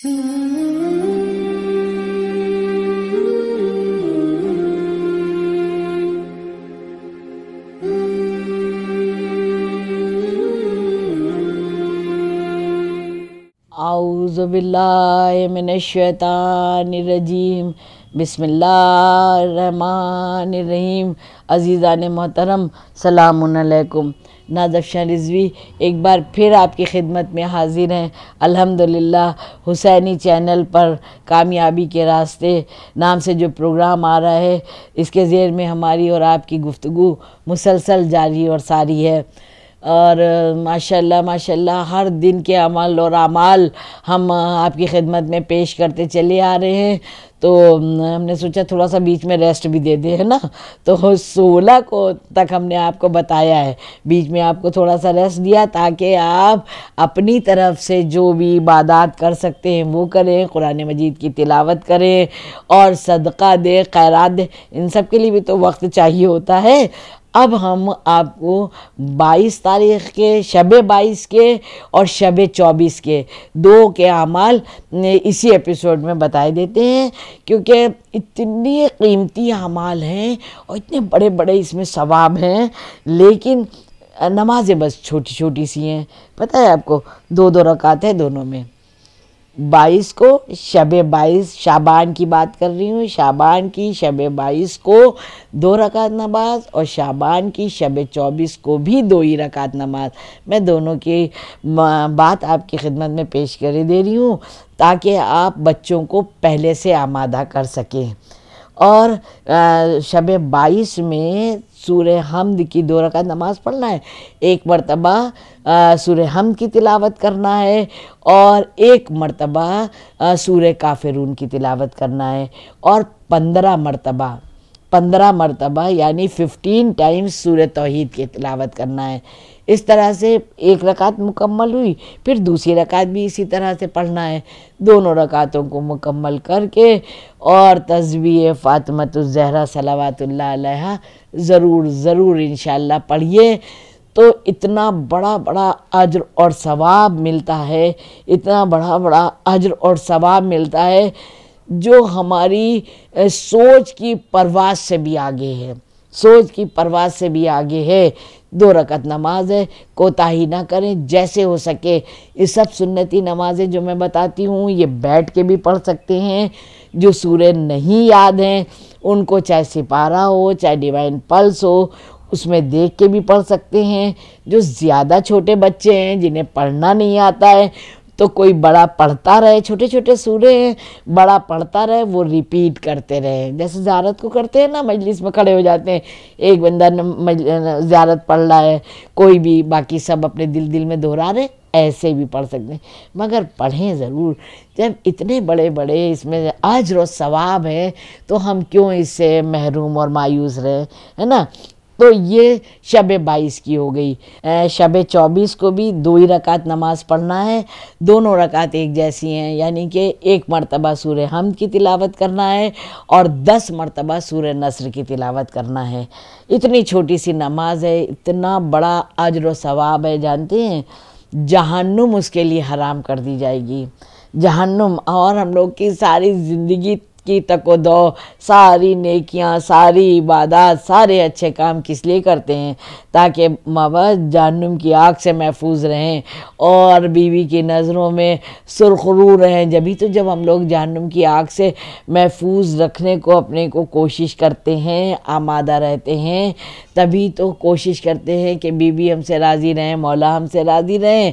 اعوذ باللہ من الشیطان الرجیم، بسم اللہ الرحمن الرحیم۔ عزیزان محترم، سلام علیکم۔ نازافشاں رضوی ایک بار پھر آپ کی خدمت میں حاضر ہیں۔ الحمدللہ حسینی چینل پر کامیابی کے راستے نام سے جو پروگرام آ رہا ہے، اس کے ذیل میں ہماری اور آپ کی گفتگو مسلسل جاری اور ساری ہے، اور ماشاءاللہ ہر دن کے عمل اور اعمال ہم آپ کی خدمت میں پیش کرتے چلے آ رہے ہیں۔ تو ہم نے سوچا تھوڑا سا بیچ میں ریسٹ بھی دے دیں، ہے نا۔ تو 16 کو تک ہم نے آپ کو بتایا ہے، بیچ میں آپ کو تھوڑا سا ریسٹ دیا تاکہ آپ اپنی طرف سے جو بھی عبادات کر سکتے ہیں وہ کریں، قرآن مجید کی تلاوت کریں اور صدقہ دیں، خیرات دیں۔ ان سب کے لیے بھی تو وقت چاہیے ہوتا ہے۔ اب ہم آپ کو 22 تاریخ کے، شب 22 کے اور شب 24 کے دو کے اعمال اسی ایپیسوڈ میں بتائے دیتے ہیں، کیونکہ اتنی قیمتی اعمال ہیں اور اتنے بڑے بڑے اس میں ثواب ہیں، لیکن نمازیں بس چھوٹی چھوٹی سی ہیں۔ پتہ ہے آپ کو، 2 رکعت ہے دونوں میں۔ 22 کو شب 22 شعبان کی بات کر رہی ہوں، شعبان کی شب 22 کو 2 رکعت نماز، اور شعبان کی شب 24 کو بھی 2 ہی رکعت نماز۔ میں دونوں کی بات آپ کی خدمت میں پیش کر دے رہی ہوں تاکہ آپ بچوں کو پہلے سے آمادہ کر سکیں۔ اور شب 22 میں سورہ حمد کی 2 رکعت نماز پڑھنا ہے، 1 مرتبہ سورہ حمد کی تلاوت کرنا ہے، اور 1 مرتبہ سورہ کافرون کی تلاوت کرنا ہے، اور 15 مرتبہ یعنی 15 ٹائمز سورہ توحید کی تلاوت کرنا ہے۔ اس طرح سے 1 رکعت مکمل ہوئی، پھر دوسری رکعت بھی اسی طرح سے پڑھنا ہے۔ دونوں رکعتوں کو مکمل کر کے اور تسبیح فاطمۃ الزہرا صلوات اللہ علیہا ضرور انشاءاللہ پڑھیے، تو اتنا بڑا اجر اور ثواب ملتا ہے، اتنا بڑا اجر اور ثواب ملتا ہے جو ہماری سوچ کی پرواز سے بھی آگے ہے۔ 2 رکعت نماز ہے، کوتاہی نہ کریں، جیسے ہو سکے۔ یہ سب سنتی نمازیں جو میں بتاتی ہوں، یہ بیٹھ کے بھی پڑھ سکتے ہیں۔ جو سورہ نہیں یاد ہیں ان کو چاہے سپارہ ہو، چاہے ڈیوائن پلس ہو، اس میں دیکھ کے بھی پڑھ سکتے ہیں۔ جو زیادہ چھوٹے بچے ہیں، جنہیں پڑھنا نہیں آتا ہے، تو کوئی بڑا پڑھتا رہے، چھوٹے سورے ہیں، بڑا پڑھتا رہے، وہ ریپیٹ کرتے رہے، جیسے زیارت کو کرتے ہیں نا، مجلس میں کھڑے ہو جاتے ہیں، ایک بندہ زیارت پڑھ رہا ہے، کوئی بھی، باقی سب اپنے دل میں دہرا رہے، ایسے بھی پڑھ سکتے ہیں، مگر پڑھیں ضرور۔ جب اتنے بڑے اس میں اجر و ثواب ہے تو ہم کیوں اس سے محروم اور مایوس رہے، ہے نا۔ تو یہ شب 22 کی ہو گئی۔ شب 24 کو بھی 2 ہی رکعت نماز پڑھنا ہے، دونوں رکعت ایک جیسی ہیں، یعنی کہ 1 مرتبہ سورہ حمد کی تلاوت کرنا ہے اور 10 مرتبہ سورہ نصر کی تلاوت کرنا ہے۔ اتنی چھوٹی سی نماز ہے، اتنا بڑا اجر و ثواب ہے، جانتے ہیں جہنم اس کے لیے حرام کر دی جائے گی، جہنم۔ اور ہم لوگ کی ساری زندگی کی تک و دو، ساری نیکیاں، ساری عبادات، سارے اچھے کام کس لیے کرتے ہیں؟ تاکہ جہنم کی آگ سے محفوظ رہیں اور بیوی کی نظروں میں سرخرو رہیں۔ جب ہم لوگ جہنم کی آگ سے محفوظ رکھنے کو اپنے کو کوشش کرتے ہیں، آمادہ رہتے ہیں، تبھی تو کوشش کرتے ہیں کہ بیوی ہم سے راضی رہیں، مولا ہم سے راضی رہیں۔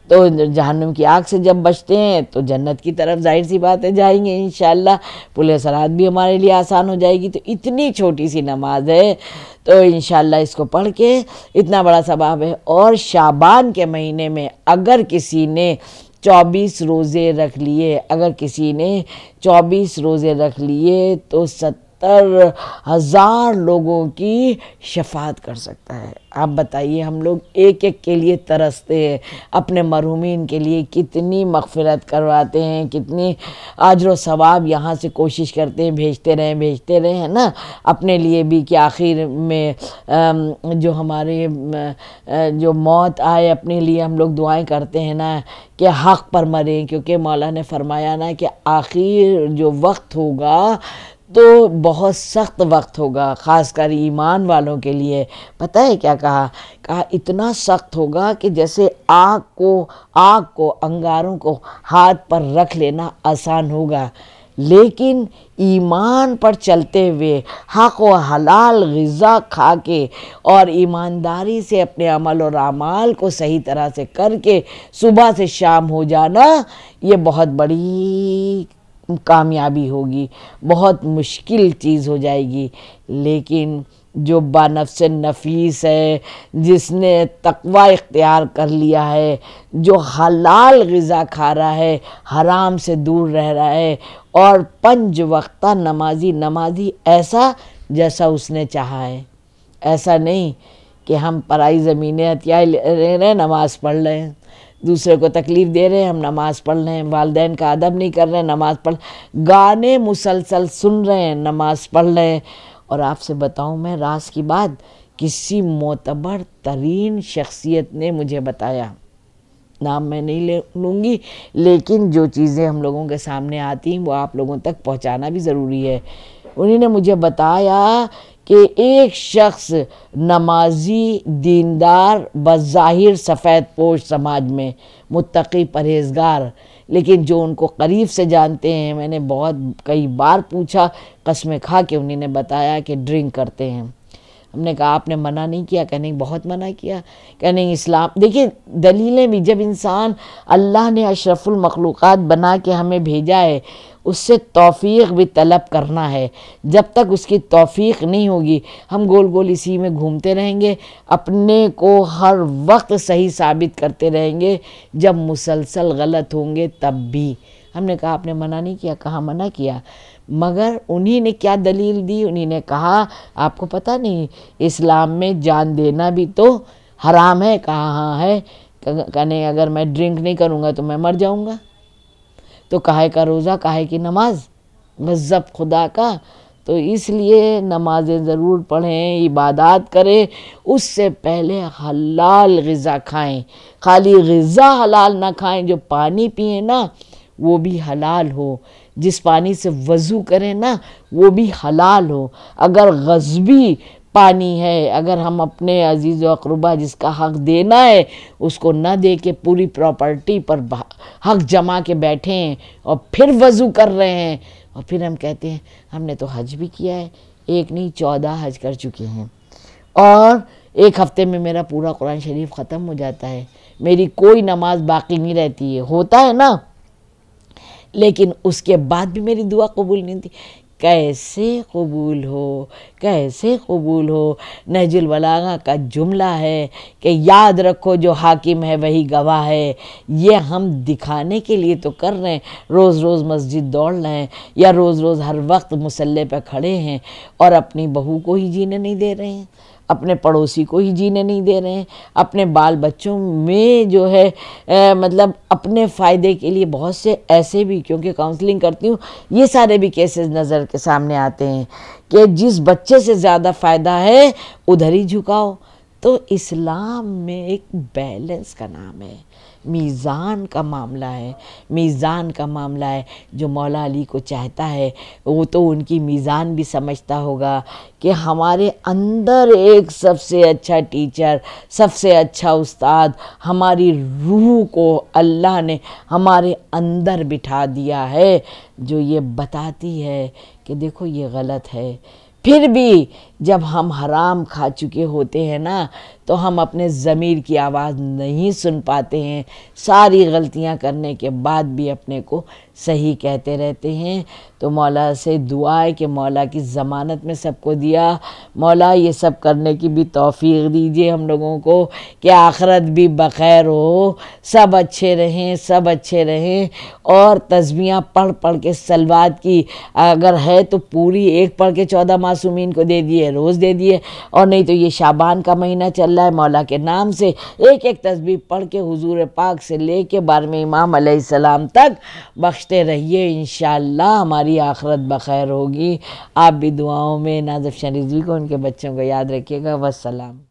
تو جہنم کی آگ سے جب بچتے ہیں تو جنت کی طرف ظاہر سی بات ہے جائیں گے انشاءاللہ، پل صراط بھی ہمارے لیے آسان ہو جائے گی۔ تو اتنی چھوٹی سی نماز ہے، تو انشاءاللہ اس کو پڑھ کے اتنا بڑا ثواب ہے۔ اور شعبان کے مہینے میں اگر کسی نے 24 روزے رکھ لیے، تو 70,000 لوگوں کی شفاعت کر سکتا ہے۔ آپ بتائیے، ہم لوگ ایک ایک کے لیے ترستے ہیں، اپنے مرحومین کے لیے کتنی مغفرت کرواتے ہیں، کتنی اجر و ثواب یہاں سے کوشش کرتے ہیں، بھیجتے رہیں نا، اپنے لیے بھی کہ آخر میں جو ہمارے جو موت آئے اپنے لیے ہم لوگ دعائیں کرتے ہیں نا کہ حق پر مریں، کیونکہ مولا نے فرمایا نا کہ آخر جو وقت ہوگا تو بہت سخت وقت ہوگا، خاص کر ایمان والوں کے لیے۔ پتہ ہے کیا کہا اتنا سخت ہوگا کہ جیسے آگ کو انگاروں کو ہاتھ پر رکھ لینا آسان ہوگا، لیکن ایمان پر چلتے ہوئے حق و حلال غذا کھا کے اور ایمانداری سے اپنے عمل اور اعمال کو صحیح طرح سے کر کے صبح سے شام ہو جانا، یہ بہت بڑی کامیابی ہوگی، بہت مشکل چیز ہو جائے گی۔ لیکن جو بنفس نفیس ہے، جس نے تقوی اختیار کر لیا ہے، جو حلال غذا کھا رہا ہے، حرام سے دور رہ رہا ہے، اور 5 وقتہ نمازی ایسا جیسا اس نے چاہا ہے، ایسا نہیں کہ ہم پرائی زمینیں ہتھیائے لے رہے ہیں، نماز پڑھ رہے ہیں، دوسرے کو تکلیف دے رہے ہیں، ہم نماز پڑھ رہے ہیں، والدین کا ادب نہیں کر رہے ہیں، نماز پڑھ، گانے مسلسل سن رہے ہیں، نماز پڑھ رہے ہیں۔ اور آپ سے بتاؤں میں راز کی بات، کسی معتبر ترین شخصیت نے مجھے بتایا، نام میں نہیں لوں گی، لیکن جو چیزیں ہم لوگوں کے سامنے آتی ہیں وہ آپ لوگوں تک پہنچانا بھی ضروری ہے۔ انہوں نے مجھے بتایا کہ ایک شخص نمازی، دیندار، بظاہر سفید پوش سماج میں متقی، پرہیزگار، لیکن جو ان کو قریب سے جانتے ہیں، میں نے بہت کئی بار پوچھا، قسمیں کھا کے انہوں نے بتایا کہ ڈرنک کرتے ہیں۔ ہم نے کہا آپ نے منع نہیں کیا؟ کہ نہیں، بہت منع کیا۔ کہ نہیں، اسلام دیکھیں دلیلیں بھی، جب انسان اللہ نے اشرف المخلوقات بنا کے ہمیں بھیجا ہے، اس سے توفیق بھی طلب کرنا ہے۔ جب تک اس کی توفیق نہیں ہوگی، ہم گول گول اسی میں گھومتے رہیں گے، اپنے کو ہر وقت صحیح ثابت کرتے رہیں گے، جب مسلسل غلط ہوں گے تب بھی۔ ہم نے کہا آپ نے منع نہیں کیا؟ کہاں منع کیا، مگر انہی نے کیا دلیل دی؟ انہی نے کہا آپ کو پتہ نہیں اسلام میں جان دینا بھی تو حرام ہے؟ کہا ہاں ہے۔ کہنے اگر میں ڈرنک نہیں کروں گا تو میں مر جاؤں گا، تو کاہے کا روزہ، کاہے کی نماز، غضب خدا کا۔ تو اس لیے نمازیں ضرور پڑھیں، عبادات کریں، اس سے پہلے حلال غذا کھائیں۔ خالی غذا حلال نہ کھائیں، جو پانی پئیں نا وہ بھی حلال ہو، جس پانی سے وضو کریں نا وہ بھی حلال ہو۔ اگر غصبی پانی ہے، اگر ہم اپنے عزیز و اقربا جس کا حق دینا ہے اس کو نہ دے کے پوری پراپرٹی پر حق جما کے بیٹھے ہیں اور پھر وضو کر رہے ہیں، اور پھر ہم کہتے ہیں ہم نے تو حج بھی کیا ہے، 1 نہیں 14 حج کر چکے ہیں، اور 1 ہفتے میں میرا پورا قرآن شریف ختم ہو جاتا ہے، میری کوئی نماز باقی نہیں رہتی ہے، ہوتا ہے نا، لیکن اس کے بعد بھی میری دعا قبول نہیں تھی۔ کیسے قبول ہو، کیسے قبول ہو؟ نہج البلاغہ کا جملہ ہے کہ یاد رکھو جو حاکم ہے وہی گواہ ہے۔ یہ ہم دکھانے کے لیے تو کر رہے ہیں، روز روز مسجد دوڑ رہے ہیں، یا روز روز ہر وقت مصلی پہ کھڑے ہیں، اور اپنی بہو کو ہی جینے نہیں دے رہے ہیں، اپنے پڑوسی کو ہی جینے نہیں دے رہے ہیں، اپنے بال بچوں میں جو ہے مطلب اپنے فائدے کے لیے بہت سے ایسے بھی، کیونکہ کاؤنسلنگ کرتی ہوں، یہ سارے بھی کیسز نظر کے سامنے آتے ہیں کہ جس بچے سے زیادہ فائدہ ہے ادھر ہی جھکاؤ۔ تو اسلام میں ایک بیلنس کا نام ہے، میزان کا معاملہ ہے، میزان کا معاملہ ہے۔ جو مولا علی کو چاہتا ہے وہ تو ان کی میزان بھی سمجھتا ہوگا کہ ہمارے اندر ایک سب سے اچھا ٹیچر، سب سے اچھا استاد، ہماری روح کو اللہ نے ہمارے اندر بٹھا دیا ہے، جو یہ بتاتی ہے کہ دیکھو یہ غلط ہے۔ پھر بھی جب ہم حرام کھا چکے ہوتے ہیں نا تو ہم اپنے ضمیر کی آواز نہیں سن پاتے ہیں، ساری غلطیاں کرنے کے بعد بھی اپنے کو صحیح کہتے رہتے ہیں۔ تو مولا سے دعا ہے کہ مولا کی ضمانت میں سب کو دیا، مولا یہ سب کرنے کی بھی توفیق دیجیے ہم لوگوں کو کہ آخرت بھی بخیر ہو، سب اچھے رہیں، سب اچھے رہیں۔ اور تسبیحاں پڑھ پڑھ کے صلوات کی اگر ہے تو پوری ایک پڑھ کے 14 معصومین کو دے دیے، روز دے دیے، اور نہیں تو یہ شعبان کا مہینہ چل رہا ہے، مولا کے نام سے ایک ایک تسبیح پڑھ کے حضور پاک سے لے کے 12ویں امام علیہ السلام تک بخشتے رہیے، انشاءاللہ ہماری آخرت بخیر ہوگی۔ آپ بھی دعاؤں میں نازف شریف جی کو، ان کے بچوں کو یاد رکھیے گا۔ والسلام۔